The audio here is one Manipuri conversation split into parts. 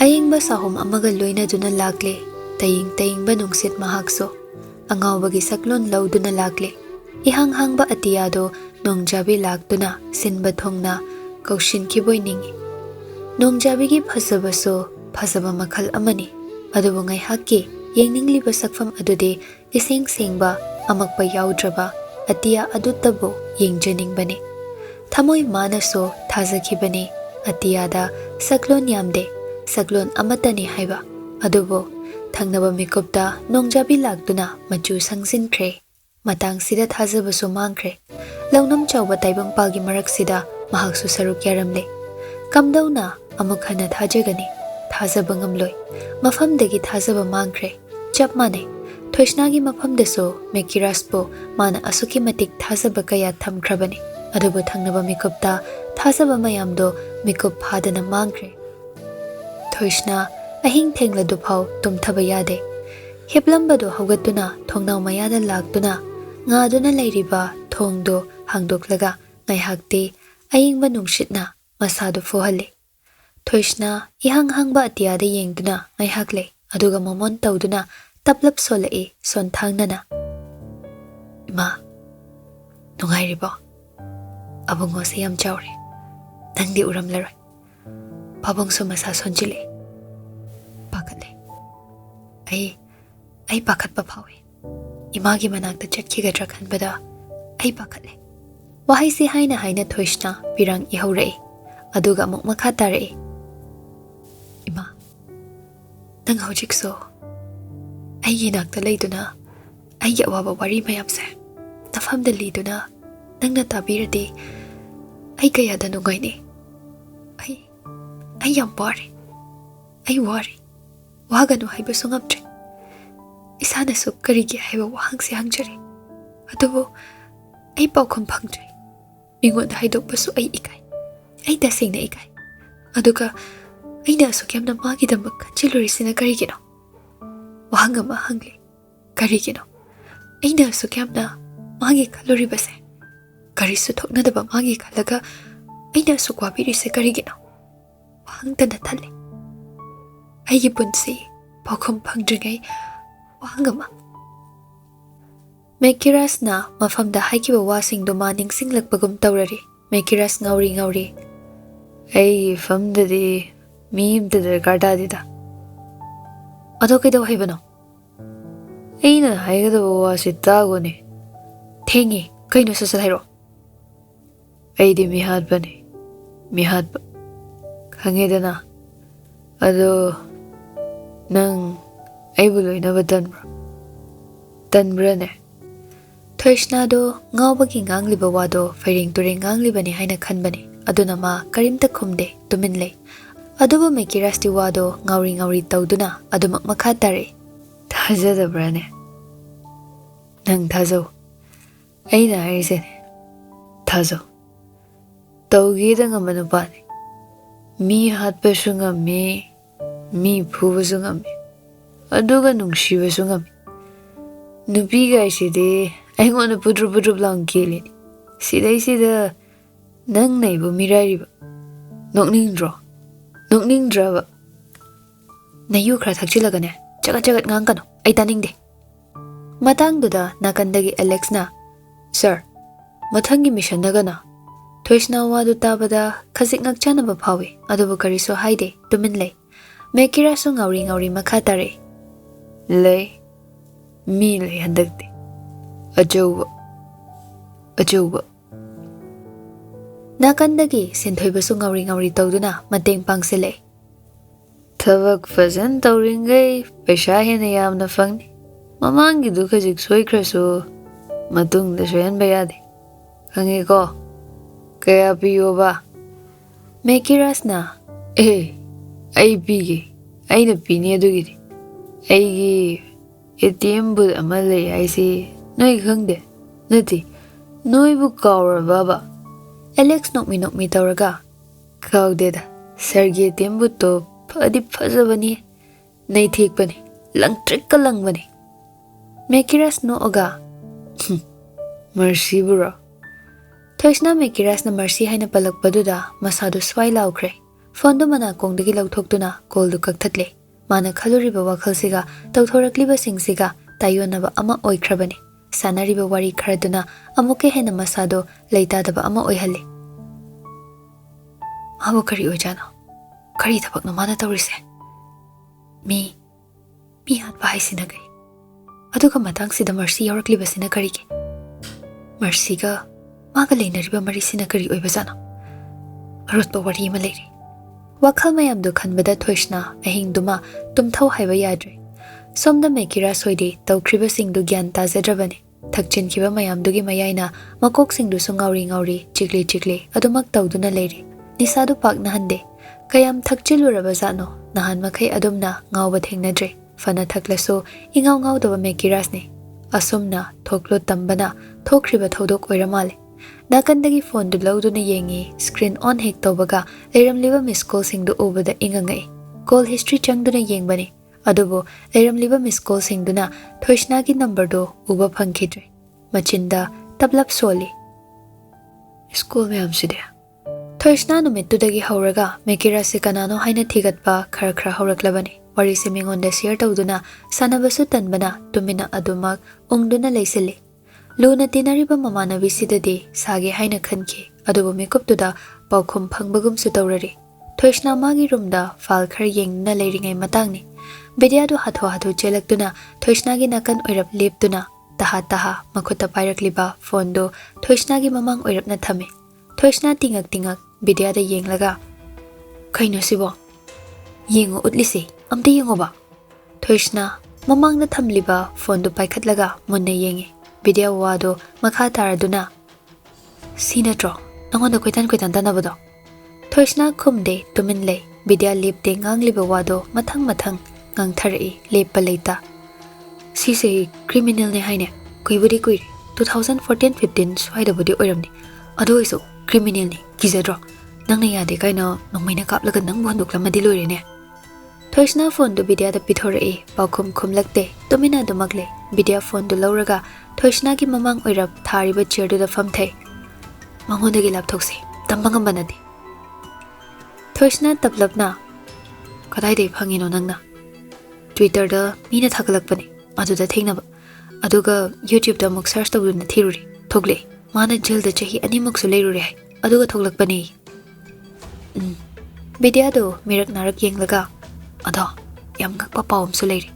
Ayengba sahom amaga loina duna lakle, taying ba nungsit mahakso. Angawbagi saklon law duna lakle. Ihang-hangba atiyado nongjabi lakduna sinba thongna kaushin kiboy ningi. Nongjabigi phasabaso phasaba makhal amani. Adubu ngaihakki yengingliba sakfam adude iseng sengba amakpa yaudraba atiya adutabo yengjaningbani. Thamoy manaso thazakibani atiyada saklon yamde. Saglon amatani haiba adubo thangnaba mikupta nongjabi lakduna machu sangsinkhre matang sida thajabasu mangkhre lawnam chawba taibang palgi marak sida mahaksu saruk yaramle kamdauna amuk hana thajagani thajaba ngamloi mafamdagi thajaba mangkhre chap mane thoisnagi mafamdaso mekiraspo mana asuki matik thajaba kaya thamkhrabani adubo thangnaba mikupta thajaba mayamdo mikup phadana mangkhre Thoishna ahing thengla duphaw tumthaba yade heplambado hawgatuna thongnaw mayada lakduna ngaduna leiriba thongdo hangdoklaga ngaihakti ayingba nungshitna masadu fohale Thoishna ihang-hangba atiyada yengduna ngaihakle aduga momon tawduna taplap solai sonthangnana Ima nungairibo abungo se yam chawre nangdi uramlaroi Pabongso masa sonjile pakale ai pakat pa phawe imagi manakta chatkigadra khanbada ai pakale wahai se haina thoishna pirang ihaurai aduga amuk makha tare ima nang hojikso ai ginakta leiduna ai awaba wari mayamse tafamda liduna nangna tabirade ai kayada nungaini I am worried. I worry. Waganu haiba sungaptre. Isana su karigi haiba wahang si hangjare. Adubo, ay paukham phangtre. Mingon haidok basu ay ikay. Ay dasing na ikay. Aduga, ay naso kyam na magi damak kanchiluri sina karigi no. Wahang ama hangli. Karigi no. Ay naso kyam na magi kalori base. Karisu tok na daba magi kalaga ay naso kwabiri si karigi no. Wahangda na tali. Ay punsi, paukham phangdringay, wahangama. Mekiras na mafamda haikiba wasing dumaning singlagpagum tawrari. Mekiras ngawri. Ay famda di miimda dargarda dida. Ado kaidaw haibano? Ay na haigadaw wasi tago ni. Tengi, kaino sasalhairo. Ay di mihad ba ni? Mihad ba? Hangedana ado nang ay buloy na batanbra tanbra ne Thoishna do ngawbagi ngangliba wado fairing turing ngangliba ni haina khanbani aduna ma karimta khumde tuminle adubo mekirasti wado ngawri tawduna adumak makha tare thajadabra ne nang thajo aina harise thajo tawgida ngamanupani Mi hatpasu ngami, mi phubasu ngami, aduga nungsibasu ngami. Nupiga iside aingona pudrup lang kili. Sida nang naibu mirariba. Nokningdra ba. Nayu khra thakchilaga ne, jagat ngangkano, ay taningde. Matangduda nakandagi Alex na, Sir, mathangi mission nagana. Thoishna wadu tabada khazik ngakchanaba phawi adubu kariso haide tuminlei mekirasu ngawri makha tare lei mi lei handakte ajauba nakandagi sinthoibasu ngawri tawduna mateng pangsile thabak fazan tawringai paisa hena yamna fangni mamangi du khazik soikhrasu matungda soyan bayade khange ko Kaya piyo ba? Mekiras na. Ay pigi. Ay na pini adugiri. Ay ATM bud amalay ay si Noy khangde. Nati. Noy bu kawra baba. Alex nokmi tawraga. Kawde da. Sargi ATM bud to padi phazabani. Nay thik bani. Lang trick ka lang bani. Mekiras no oga. Mercy bro. Thoishna Mekiras na Mercy haina palakpaduda masadu swai laukre. ꯐꯣꯟꯗꯨ ꯃꯅꯥꯀꯣꯡꯗꯒꯤ ꯂꯧꯊꯣꯛꯇꯨꯅ ꯀꯣꯜꯗꯨ ꯀꯛꯊꯠꯂꯦ꯫ ꯃꯥꯅ ꯈꯜꯂꯨꯔꯤꯕ ꯋꯥꯈꯜꯁꯤꯒ ꯇꯧꯊꯣꯔꯛꯂꯤꯕꯁꯤꯡꯁꯤꯒ ꯇꯥꯏꯌꯣꯟꯅꯕ ꯑꯃ ꯑꯣꯏꯈ꯭ꯔꯕꯅꯤ꯫ ꯁꯥꯟꯅꯔꯤꯕ ꯋꯥꯔꯤ ꯈꯔꯗꯨꯅ ꯑꯃꯨꯛꯀ ꯍꯦꯟꯅ ꯃꯁꯥꯗꯣ ꯂꯩꯇꯥꯗꯕ ꯑꯃ ꯑꯣꯏꯍꯜꯂꯦ꯫ ꯃꯥꯕꯨ ꯀꯔꯤ ꯑꯣꯏꯖꯥꯠꯅꯣ? ꯀꯔꯤ ꯊꯕꯛꯅꯣ ꯃꯥꯅ ꯇꯧꯔꯤꯁꯦ? ꯃꯤ ꯍꯥꯠꯄ ꯍꯥꯏꯁꯤꯅ ꯀꯩ? ꯑꯗꯨꯒ ꯃꯇꯥꯡꯁꯤꯗ ꯃꯔꯁꯤ ꯌꯥꯎꯔꯛꯂꯤꯕꯁꯤꯅ ꯀꯔꯤꯒꯤ? ꯃꯔꯁꯤꯒ ꯃꯥꯒ ꯂꯩꯅꯔꯤꯕ ꯃꯔꯤꯁꯤꯅ ꯀꯔꯤ ꯑꯣꯏꯕꯖꯥꯠꯅꯣ? ꯑꯔꯣꯠꯄ ꯋꯥꯔꯤ ꯑꯃ ꯂꯩꯔꯤ꯫ ꯋꯥꯈꯜ ꯃꯌꯥꯝꯗꯨ ꯈꯟꯕꯗ ꯊꯣꯏꯁꯅ ꯑꯍꯤꯡꯗꯨꯃ ꯇꯨꯝꯊꯧ ꯍꯥꯏꯕ ꯌꯥꯗ꯭ꯔꯦ꯫ ꯁꯣꯝꯗ ꯃꯦꯀꯤꯔꯥ ꯁꯣꯏꯗꯤ ꯇꯧꯈ꯭ꯔꯤꯕꯁꯤꯡꯗꯨ ꯒ꯭ꯌꯥꯟ ꯇꯥꯖꯗ꯭ꯔꯕꯅꯤ꯫ ꯊꯛꯆꯤꯟꯈꯤꯕ ꯃꯌꯥꯝꯗꯨꯒꯤ ꯃꯌꯥꯏꯅ ꯃꯀꯣꯛꯁꯤꯡꯗꯨꯁꯨ ꯉꯥꯎꯔꯤ ꯆꯤꯛꯂꯤ ꯑꯗꯨꯃꯛ ꯇꯧꯗꯨꯅ ꯂꯩꯔꯤ꯫ ꯅꯤꯁꯥꯗꯨ ꯄꯥꯛꯅꯍꯟꯗꯦ꯫ ꯀꯌꯥꯝ ꯊꯛꯆꯤꯜꯂꯨꯔꯕꯖꯥꯠꯅꯣ? ꯅꯍꯥꯟ ꯃꯈꯩ ꯑꯗꯨꯝꯅ ꯉꯥꯎꯕ ꯊꯦꯡꯅꯗ꯭ꯔꯦ꯫ ꯐꯅ ꯊꯛꯂꯁꯨ ꯏꯉꯥꯎ ꯉꯥꯎꯗꯕ ꯃꯦꯀꯤꯔꯥꯁꯅꯤ꯫ ꯑꯁꯨꯝꯅ ꯊꯣꯛꯂꯣ ꯇꯝꯕꯅ ꯊꯣꯛꯈ꯭ꯔꯤꯕ ꯊꯧꯗꯣꯛ ꯑꯣꯏꯔ ꯃꯥꯜꯂꯦ꯫ ꯅꯥꯀꯟꯗꯒꯤ ꯐꯣꯟꯗꯨ ꯂꯧꯗꯨꯅ ꯌꯦꯡꯉꯤ꯫ ꯁ꯭ꯀ꯭ꯔꯤꯟ ꯑꯣꯟ ꯍꯦꯛ ꯇꯧꯕꯒ ꯂꯩꯔꯝꯂꯤꯕ ꯃꯤꯁ ꯀꯣꯜꯁꯤꯡꯗꯨ ꯎꯕꯗ ꯏꯉꯉꯛꯏ꯫ ꯀꯣꯜ ꯍꯤꯁꯇ꯭ꯔꯤ ꯆꯪꯗꯨꯅ ꯌꯦꯡꯕꯅꯤ꯫ ꯑꯗꯨꯕꯨ ꯂꯩꯔꯝꯂꯤꯕ ꯃꯤꯁ ꯀꯣꯜꯁꯤꯡꯗꯨꯅ ꯊꯣꯏꯁꯅꯥꯒꯤ ꯅꯝꯕꯔꯗꯨ ꯎꯕ ꯐꯪꯈꯤꯗ꯭ꯔꯦ꯫ ꯃꯆꯤꯟꯗ ꯇꯞꯂꯞ ꯁꯣꯜꯂꯤ꯫ ꯃꯤꯁ ꯀꯣꯜ ꯃꯌꯥꯝꯁꯤꯗꯤ? ꯊꯣꯏꯁꯅꯥ ꯅꯨꯃꯤꯠꯇꯨꯗꯒꯤ ꯍꯧꯔꯒ ꯃꯦꯀꯤꯔꯥꯁꯤ ꯀꯅꯥꯅꯣ ꯍꯥꯏꯅ ꯊꯤꯒꯠꯄ ꯈꯔ ꯍꯧꯔꯛꯂꯕꯅꯤ꯫ ꯋꯥꯔꯤꯁꯤ ꯃꯤꯉꯣꯟꯗ ꯁꯤꯌꯔ ꯇꯧꯗꯨꯅ ꯁꯥꯟꯅꯕꯁꯨ ꯇꯟꯕꯅ ꯇꯨꯃꯤꯟꯅ ꯑꯗꯨꯃꯛ ꯎꯪꯗꯨꯅ ꯂꯩꯁꯤꯜꯂꯤ꯫ ꯂꯨꯅ ꯇꯤꯟꯅꯔꯤꯕ ꯃꯃꯥꯟꯅꯕꯤꯁꯤꯗꯗꯤ ꯁꯥꯒꯦ ꯍꯥꯏꯅ ꯈꯟꯈꯤ꯫ ꯑꯗꯨꯕꯨ ꯃꯤꯀꯨꯞꯇꯨꯗ ꯄꯥꯎꯈꯨꯝ ꯐꯪꯕꯒꯨꯝꯁꯨ ꯇꯧꯔꯔꯤ꯫ ꯊꯣꯏꯁꯅꯥ ꯃꯥꯒꯤ ꯔꯨꯝꯗ ꯐꯥꯏꯜ ꯈꯔ ꯌꯦꯡꯗꯨꯅ ꯂꯩꯔꯤꯉꯩ ꯃꯇꯥꯡꯅꯤ꯫ ꯕꯤꯗ꯭ꯌꯥꯗꯨ ꯍꯥꯊꯨ ꯆꯦꯜꯂꯛꯇꯨꯅ ꯊꯣꯏꯁꯅꯥꯒꯤ ꯅꯥꯀꯟ ꯑꯣꯏꯔꯞ ꯂꯦꯞꯇꯨꯅ ꯇꯍꯥ ꯃꯈꯨꯠꯇ ꯄꯥꯏꯔꯛꯂꯤꯕ ꯐꯣꯟꯗꯨ ꯊꯣꯏꯁꯅꯥꯒꯤ ꯃꯃꯥꯡ ꯑꯣꯏꯔꯞꯅ ꯊꯝꯃꯤ꯫ ꯊꯣꯏꯁꯅꯥ ꯇꯤꯡꯉꯛ ꯕꯤꯗ꯭ꯌꯥꯗ ꯌꯦꯡꯂꯒ, ꯀꯩꯅꯣ ꯁꯤꯕꯣ? ꯌꯦꯡꯉꯣ ꯎꯠꯂꯤꯁꯤ, ꯑꯝꯇ ꯌꯦꯡꯉꯣꯕ꯫ ꯊꯣꯏꯁꯅꯥ ꯃꯃꯥꯡꯗ ꯊꯝꯂꯤꯕ ꯐꯣꯟꯗꯨ ꯄꯥꯏꯈꯠꯂꯒ ꯃꯨꯟꯅ ꯌꯦꯡꯉꯤ꯫ ꯕꯤꯗ꯭ꯌꯥ ꯋꯥꯗꯣ ꯃꯈꯥ ꯇꯥꯔꯗꯨꯅ, ꯁꯤ ꯅꯠꯇ꯭ꯔꯣ ꯅꯪꯉꯣꯟꯗ ꯀꯣꯏꯇꯥꯟ ꯇꯥꯟꯅꯕꯗꯣ? ꯊꯣꯏꯁꯅꯥ ꯈꯨꯝꯗꯦ, ꯇꯨꯃꯤꯟ ꯂꯩ꯫ ꯕꯤꯗ꯭ꯌꯥ ꯂꯦꯞꯇꯦ ꯉꯥꯡꯂꯤꯕ ꯋꯥꯗꯣ ꯃꯊꯪ ꯉꯥꯡꯊꯔꯛꯏ ꯂꯦꯞꯄ ꯂꯩꯇ꯫ ꯁꯤꯁꯦ ꯀ꯭ꯔꯤꯃꯤꯅꯦꯜꯅꯦ ꯍꯥꯏꯅꯦ꯫ ꯀꯨꯏꯕꯨꯗꯤ ꯀꯨꯏꯔꯦ, 2014-15 ꯁ꯭ꯋꯥꯏꯗꯕꯨꯗꯤ ꯑꯣꯏꯔꯝꯅꯤ꯫ ꯑꯗꯨ ꯑꯣꯏꯁꯨ ꯀ꯭ꯔꯤꯃꯤꯅꯦꯜꯅꯤ, ꯀꯤꯖꯗ꯭ꯔꯣ? ꯅꯪꯅ ꯌꯥꯗꯦ ꯀꯥꯏꯅ ꯅꯣꯡꯃꯩꯅ ꯀꯥꯞꯂꯒ ꯅꯪꯕꯨ ꯍꯟꯗꯣꯛꯂꯝꯃꯗꯤ ꯂꯣꯏꯔꯦꯅꯦ꯫ ꯊꯣꯏꯁꯅꯥ ꯐꯣꯟꯗꯨ ꯕꯤꯗ꯭ꯌꯥꯗ ꯄꯤꯊꯣꯔꯛꯏ꯫ ꯄꯥꯎꯈꯨꯝ ꯈꯨꯝꯂꯛꯇꯦ, ꯇꯨꯃꯤꯟꯅ ꯑꯗꯨꯃꯛ ꯂꯩ꯫ ꯕꯤꯗ꯭ꯌꯥ ꯐꯣꯟꯗꯨ ꯂꯧꯔꯒ ꯊꯣꯏꯁꯅꯥꯒꯤ ꯃꯃꯥꯡ ꯑꯣꯏꯔꯞ ꯊꯥꯔꯤꯕ ꯆꯤꯌꯔꯗꯨꯗ ꯐꯝꯊꯩ꯫ ꯃꯉꯣꯟꯗꯒꯤ ꯂꯥꯞꯊꯣꯛꯁꯤ, ꯇꯝꯕ ꯉꯝꯕ ꯅꯠꯇꯦ꯫ ꯊꯣꯏꯁꯅꯥ ꯇꯞꯂꯞꯅ, ꯀꯗꯥꯏꯗꯒꯤ ꯐꯪꯉꯤꯅꯣ ꯅꯪꯅ? ꯇ꯭ꯋꯤꯇꯔꯗ ꯃꯤꯅ ꯊꯥꯒꯠꯂꯛꯄꯅꯤ, ꯑꯗꯨꯗ ꯊꯦꯡꯅꯕ꯫ ꯑꯗꯨꯒ ꯌꯨꯇ꯭ꯌꯨꯕꯇ ꯑꯃꯨꯛ ꯁꯔꯆ ꯇꯧꯗꯨꯅ ꯊꯤꯔꯨꯔꯦ, ꯊꯣꯛꯂꯛꯑꯦ꯫ ꯃꯥꯅ ꯖꯦꯜꯗ ꯆꯍꯤ 2ꯃꯨꯛꯁꯨ ꯂꯩꯔꯨꯔꯦ ꯍꯥꯏ, ꯑꯗꯨꯒ ꯊꯣꯛꯂꯛꯄꯅꯦ꯫ ꯕꯤꯗ꯭ꯌꯥꯗꯨ ꯃꯤꯔꯛ ꯅꯥꯔꯛ ꯌꯦꯡꯂꯒ, ꯑꯗꯣ ꯌꯥꯝ ꯉꯛꯄ ꯄꯥꯎ ꯑꯃꯁꯨ ꯂꯩꯔꯤ꯫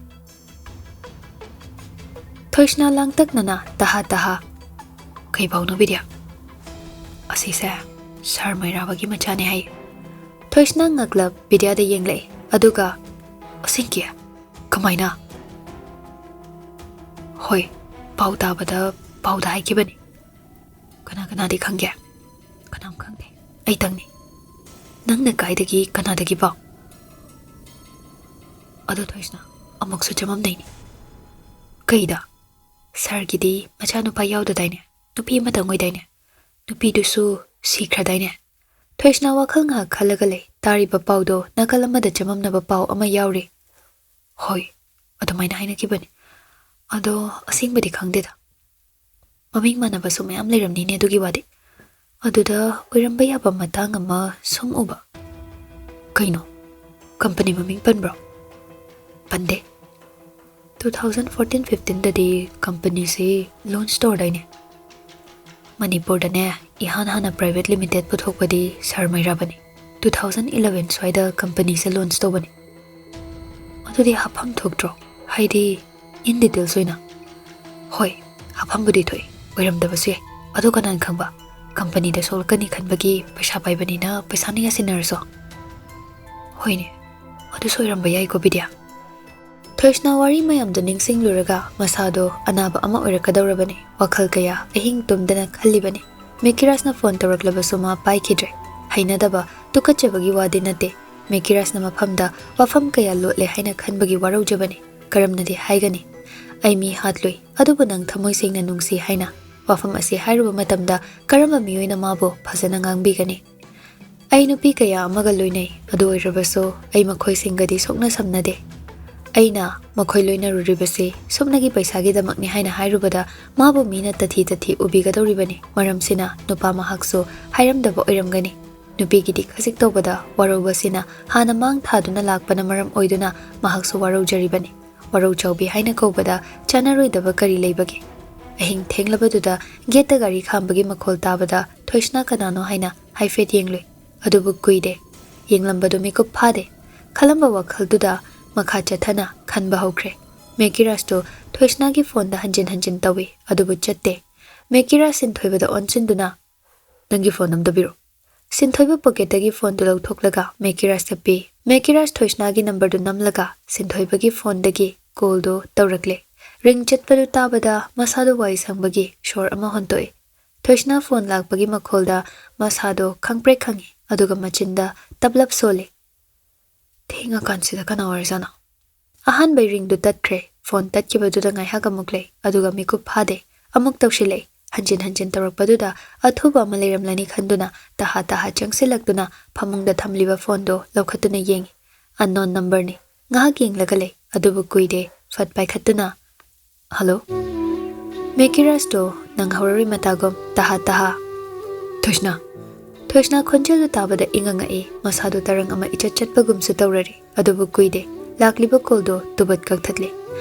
ꯊꯣꯏꯁꯅꯥ ꯂꯥꯡꯇꯛꯅꯅ ꯇꯍꯥ, ꯀꯩ ꯄꯥꯎꯅꯣ ꯕꯤꯗ꯭ꯌꯥ? ꯑꯁꯤꯁꯦ ꯁꯥꯔ ꯃꯩꯔꯥꯕꯒꯤ ꯃꯆꯥꯅꯦ ꯍꯥꯏ꯫ ꯊꯣꯏꯁꯅꯥ ꯉꯛꯂꯞ ꯕꯤꯗ꯭ꯌꯥꯗ ꯌꯦꯡꯂꯛꯏ꯫ ꯑꯗꯨꯒ, ꯑꯁꯦꯡꯀꯤ? ꯀꯃꯥꯏꯅ? ꯍꯣꯏ, ꯄꯥꯎ ꯇꯥꯕꯗ ꯄꯥꯎꯗ ꯍꯥꯏꯈꯤꯕꯅꯤ꯫ ꯀꯅꯥꯗꯤ ꯈꯪꯒꯦ? ꯀꯅꯥꯝ ꯈꯪꯗꯦ, ꯑꯩꯇꯪꯅꯤ꯫ ꯅꯪꯅ ꯀꯥꯏꯗꯒꯤ ꯀꯅꯥꯗꯒꯤ ꯄꯥꯎ? ꯑꯗꯣ ꯊꯣꯏꯁꯅꯥ ꯑꯃꯨꯛꯁꯨ ꯆꯃꯝꯅꯩꯅꯤ꯫ ꯀꯩꯗ? ꯁꯥꯔꯒꯤꯗꯤ ꯃꯆꯥꯅꯨꯄꯥ ꯌꯥꯎꯗꯗꯥꯏꯅꯦ? ꯅꯨꯄꯤ ꯑꯃꯇꯪ ꯑꯣꯏꯗꯥꯏꯅꯦ? ꯅꯨꯄꯤꯗꯨꯁꯨ ꯁꯤꯈ꯭ꯔꯗꯥꯏꯅꯦ? ꯊꯣꯏꯁꯅꯥ ꯋꯥꯈꯜ ꯉꯥꯏꯍꯥꯛ ꯈꯜꯂꯒ ꯂꯩ꯫ ꯇꯥꯔꯤꯕ ꯄꯥꯎꯗꯣ ꯅꯥꯀꯜ ꯑꯃꯗ ꯆꯃꯝꯅꯕ ꯄꯥꯎ ꯑꯃ ꯌꯥꯎꯔꯤ꯫ ꯍꯣꯏ, ꯑꯗꯨꯃꯥꯏꯅ ꯍꯥꯏꯅꯈꯤꯕꯅꯤ꯫ ꯑꯗꯣ ꯑꯁꯦꯡꯕꯗꯤ ꯈꯪꯗꯦꯗ꯫ ꯃꯃꯤꯡ ꯃꯥꯟꯅꯕꯁꯨ ꯃꯌꯥꯝ ꯂꯩꯔꯝꯅꯤꯅꯦ ꯑꯗꯨꯒꯤ ꯋꯥꯗꯤ꯫ ꯑꯗꯨꯗ ꯑꯣꯏꯔꯝꯕ ꯌꯥꯕ ꯃꯇꯥꯡ ꯑꯃ ꯁꯨꯝ ꯎꯕ꯫ ꯀꯩꯅꯣ? ꯀꯝꯄꯅꯤ ꯃꯃꯤꯡ ꯄꯟꯕ꯭ꯔꯣ? ꯄꯟꯗꯦ꯫ 2014-15ꯗꯗꯤ ꯀꯝꯄꯅꯤꯁꯤ ꯂꯣꯟꯆ ꯇꯧꯔꯗꯥꯏꯅꯦ? ꯃꯅꯤꯄꯨꯔꯗꯅꯦ ꯏꯍꯥꯟ ꯍꯥꯟꯅ ꯄ꯭ꯔꯥꯏꯚꯦꯠ ꯂꯤꯃꯤꯇꯦꯗ ꯄꯨꯊꯣꯛꯄꯗꯤ ꯁꯥꯔ ꯃꯩꯔꯥꯕꯅꯤ꯫ 2011 ꯁ꯭ꯋꯥꯏꯗ ꯀꯝꯄꯅꯤꯁꯦ ꯂꯣꯟꯆ ꯇꯧꯕꯅꯤ꯫ ꯑꯗꯨꯗꯤ ꯍꯥꯞꯐꯝ ꯊꯣꯛꯇ꯭ꯔꯣ? ꯍꯥꯏꯗꯤ ꯏꯟ ꯗꯤꯇꯦꯜꯁ ꯑꯣꯏꯅ? ꯍꯣꯏ, ꯍꯥꯞꯐꯝꯕꯨꯗꯤ ꯊꯣꯛꯏ, ꯑꯣꯏꯔꯝꯗꯕꯁꯨ ꯌꯥꯏ꯫ ꯑꯗꯣ ꯀꯅꯥꯅ ꯈꯪꯕ? ꯀꯝꯄꯅꯤꯗ ꯁꯣꯛꯂꯛꯀꯅꯤ ꯈꯟꯕꯒꯤ ꯄꯩꯁꯥ ꯄꯥꯏꯕꯅꯤꯅ ꯄꯩꯁꯥꯅ ꯌꯥꯁꯤꯟꯅꯔꯁꯨ? ꯍꯣꯏꯅꯦ, ꯑꯗꯨꯁꯨ ꯑꯣꯏꯔꯝꯕ ꯌꯥꯏꯀꯣ ꯕꯤꯗ꯭ꯌꯥ꯫ ꯊꯣꯏꯁꯅꯥ ꯋꯥꯔꯤ ꯃꯌꯥꯝꯗꯨ ꯅꯤꯡꯁꯤꯡꯂꯨꯔꯒ ꯃꯁꯥꯗꯣ ꯑꯅꯥꯕ ꯑꯃ ꯑꯣꯏꯔꯛꯀꯗꯧꯔꯕꯅꯤ꯫ ꯋꯥꯈꯜ ꯀꯌꯥ ꯑꯍꯤꯡ ꯇꯨꯝꯗꯅ ꯈꯜꯂꯤꯕꯅꯤ꯫ ꯃꯦꯀꯤꯔꯥꯁꯅ ꯐꯣꯟ ꯇꯧꯔꯛꯂꯕꯁꯨ ꯃꯥ ꯄꯥꯏꯈꯤꯗ꯭ꯔꯦ꯫ ꯍꯩꯅꯗꯕ, ꯇꯨꯀꯠꯆꯕꯒꯤ ꯋꯥꯗꯤ ꯅꯠꯇꯦ꯫ ꯃꯦꯀꯤꯔꯥꯁꯅ ꯃꯐꯝꯗ ꯋꯥꯐꯝ ꯀꯌꯥ ꯂꯣꯠꯂꯦ ꯍꯥꯏꯅ ꯈꯟꯕꯒꯤ ꯋꯥꯔꯧꯖꯕꯅꯤ꯫ ꯀꯔꯝꯅꯗꯤ ꯍꯥꯏꯒꯅꯤ? ꯑꯩ ꯃꯤ ꯍꯥꯠꯂꯨꯏ, ꯑꯗꯨꯕꯨ ꯅꯪ ꯊꯃꯣꯏ ꯁꯦꯡꯅ ꯅꯨꯡꯁꯤ ꯍꯥꯏꯅ꯫ ꯋꯥꯐꯝ ꯑꯁꯤ ꯍꯥꯏꯔꯨꯕ ꯃꯇꯝꯗ ꯀꯔꯝꯕ ꯃꯤꯑꯣꯏꯅ ꯃꯥꯕꯨ ꯐꯖꯅ ꯉꯥꯡꯕꯤꯒꯅꯤ? ꯑꯩ ꯅꯨꯄꯤ ꯀꯌꯥ ꯑꯃꯒ ꯂꯣꯏꯅꯩ, ꯑꯗꯨ ꯑꯣꯏꯔꯕꯁꯨ ꯑꯩ ꯃꯈꯣꯏꯁꯤꯡꯒꯗꯤ ꯁꯣꯛꯅ ꯁꯝꯅꯗꯦ꯫ ꯑꯩꯅ ꯃꯈꯣꯏ ꯂꯣꯏꯅꯔꯨꯔꯤꯕꯁꯤ ꯁꯨꯞꯅꯒꯤ ꯄꯩꯁꯥꯒꯤꯗꯃꯛꯅꯤ ꯍꯥꯏꯅ ꯍꯥꯏꯔꯨꯕꯗ ꯃꯥꯕꯨ ꯃꯤꯅ ꯇꯊꯤ ꯎꯕꯤꯒꯗꯧꯔꯤꯕꯅꯤ꯫ ꯃꯔꯝꯁꯤꯅ ꯅꯨꯄꯥ ꯃꯍꯥꯛꯁꯨ ꯍꯥꯏꯔꯝꯗꯕ ꯑꯣꯏꯔꯝꯒꯅꯤ꯫ ꯅꯨꯄꯤꯒꯤꯗꯤ ꯈꯖꯤꯛ ꯇꯧꯕꯗ ꯋꯥꯔꯧꯕꯁꯤꯅ ꯍꯥꯟꯅ ꯃꯥꯡ ꯊꯥꯗꯨꯅ ꯂꯥꯛꯄꯅ ꯃꯔꯝ ꯑꯣꯏꯗꯨꯅ ꯃꯍꯥꯛꯁꯨ ꯋꯥꯔꯧꯖꯔꯤꯕꯅꯤ꯫ ꯋꯥꯔꯧ ꯆꯥꯎꯕꯤ ꯍꯥꯏꯅ ꯀꯧꯕꯗ ꯆꯥꯟꯅꯔꯣꯏꯗꯕ ꯀꯔꯤ ꯂꯩꯕꯒꯦ? ꯑꯍꯤꯡ ꯊꯦꯡꯂꯕꯗꯨꯗ ꯒꯦꯠꯇ ꯒꯥꯔꯤ ꯈꯥꯝꯕꯒꯤ ꯃꯈꯣꯜ ꯇꯥꯕꯗ ꯊꯣꯏꯁꯅ ꯀꯅꯥꯅꯣ ꯍꯥꯏꯅ ꯍꯥꯏꯐꯦꯠ ꯌꯦꯡꯂꯨꯏ꯫ ꯑꯗꯨꯕꯨ ꯀꯨꯏꯗꯦ ꯌꯦꯡꯂꯝꯕꯗꯨ ꯃꯤꯀꯨꯞ ꯐꯥꯗꯦ꯫ ꯈꯜꯂꯝꯕ ꯋꯥꯈꯜꯗꯨꯗ ꯃꯈꯥ ꯆꯠꯊꯅ ꯈꯟꯕ ꯍꯧꯈ꯭ꯔꯦ꯫ ꯃꯦꯀꯤꯔꯥꯁꯇꯨ ꯊꯣꯏꯁꯅꯥꯒꯤ ꯐꯣꯟꯗ ꯍꯟꯖꯤꯟ ꯍꯟꯖꯤꯟ ꯇꯧꯏ ꯑꯗꯨꯕꯨ ꯆꯠꯇꯦ꯫ ꯃꯦꯀꯤꯔꯥꯁ ꯁꯤꯟꯊꯣꯏꯕꯗ ꯑꯣꯟꯁꯤꯟꯗꯨꯅ "ꯅꯪꯒꯤ ꯐꯣꯟ ꯑꯝꯇ ꯄꯤꯔꯣ." ꯁꯤꯟꯊꯣꯏꯕ ꯄꯣꯀꯦꯠꯇꯒꯤ ꯐꯣꯟꯗꯨ ꯂꯧꯊꯣꯛꯂꯒ ꯃꯦꯀꯤꯔꯥꯁꯇ ꯄꯤ꯫ ꯃꯦꯀꯤꯔꯥꯁ ꯊꯣꯏꯁꯅꯥꯒꯤ ꯅꯝꯕꯔꯗꯨ ꯅꯝꯂꯒ ꯁꯤꯟꯊꯣꯏꯕꯒꯤ ꯐꯣꯟꯗꯒꯤ ꯀꯣꯜꯗꯨ ꯇꯧꯔꯛꯂꯦ꯫ ꯔꯤꯡ ꯆꯠꯄꯗꯨ ꯇꯥꯕꯗ ꯃꯁꯥꯗꯨ ꯋꯥꯏ ꯁꯪꯕꯒꯤ ꯁꯣꯔ ꯑꯃ ꯍꯣꯟꯇꯣꯛꯏ꯫ ꯊꯣꯏꯁꯅꯥ ꯐꯣꯟ ꯂꯥꯛꯄꯒꯤ ꯃꯈꯣꯜꯗ ꯃꯁꯥꯗꯣ ꯈꯪꯄ꯭ꯔꯦꯛ ꯈꯪꯏ ꯑꯗꯨꯒ ꯃꯆꯤꯟꯗ ꯇꯞꯂꯞ ꯁꯣꯜꯂꯤ꯫ ꯊꯦꯡꯉꯀꯥꯟꯁꯤꯗ ꯀꯅꯥ ꯑꯣꯏꯔꯖꯥꯠꯅꯣ? ꯑꯍꯥꯟꯕꯩ ꯔꯤꯡꯗꯨ ꯇꯠꯈ꯭ꯔꯦ꯫ ꯐꯣꯟ ꯇꯠꯈꯤꯕꯗꯨꯗ ꯉꯥꯏꯍꯥꯛ ꯑꯃꯨꯛ ꯂꯩ ꯑꯗꯨꯒ ꯃꯤꯀꯨꯞ ꯐꯥꯗꯦ꯫ ꯑꯃꯨꯛ ꯇꯧꯁꯤꯜꯂꯛꯏ꯫ ꯍꯟꯖꯤꯟ ꯍꯟꯖꯤꯟ ꯇꯧꯔꯛꯄꯗꯨꯗ ꯑꯊꯨꯕ ꯑꯃ ꯂꯩꯔꯝꯂꯅꯤ ꯈꯟꯗꯨꯅ ꯇꯍꯥ ꯇꯍꯥ ꯆꯪꯁꯤꯜꯂꯛꯇꯨꯅ ꯐꯃꯨꯡꯗ ꯊꯝꯂꯤꯕ ꯐꯣꯟꯗꯣ ꯂꯧꯈꯠꯇꯨꯅ ꯌꯦꯡꯏ꯫ ꯑꯟꯅꯣꯟ ꯅꯝꯕꯔꯅꯤ꯫ ꯉꯥꯏꯍꯥꯛ ꯌꯦꯡꯂꯒ ꯂꯩ ꯑꯗꯨꯕꯨ ꯀꯨꯏꯗꯦ ꯐꯠ ꯄꯥꯏꯈꯠꯇꯨꯅ "ꯍꯜꯂꯣ?" ꯃꯦꯀꯤꯔꯥꯁꯇꯣ ꯅꯪꯍꯧꯔꯔꯣꯏ ꯃꯇꯥꯒꯨꯝ ꯇꯍꯥ ꯇꯍꯥ "ꯊꯣꯏꯁꯅꯥ." ꯊꯣꯏꯁꯅꯥ ꯈꯣꯟꯖꯦꯜꯗꯨ ꯇꯥꯕꯗ ꯏꯪꯉꯛꯏ꯫ ꯃꯁꯥꯗꯨ ꯇꯔꯪ ꯑꯃ ꯏꯆꯠ ꯆꯠꯄꯒꯨꯝꯁꯨ ꯇꯧꯔꯔꯤ ꯑꯗꯨꯕꯨ ꯀꯨꯏꯗꯦ ꯂꯥꯛꯂꯤꯕ ꯀꯣꯜꯗꯣ ꯇꯨꯕꯠ ꯀꯛꯊꯠꯂꯦ꯫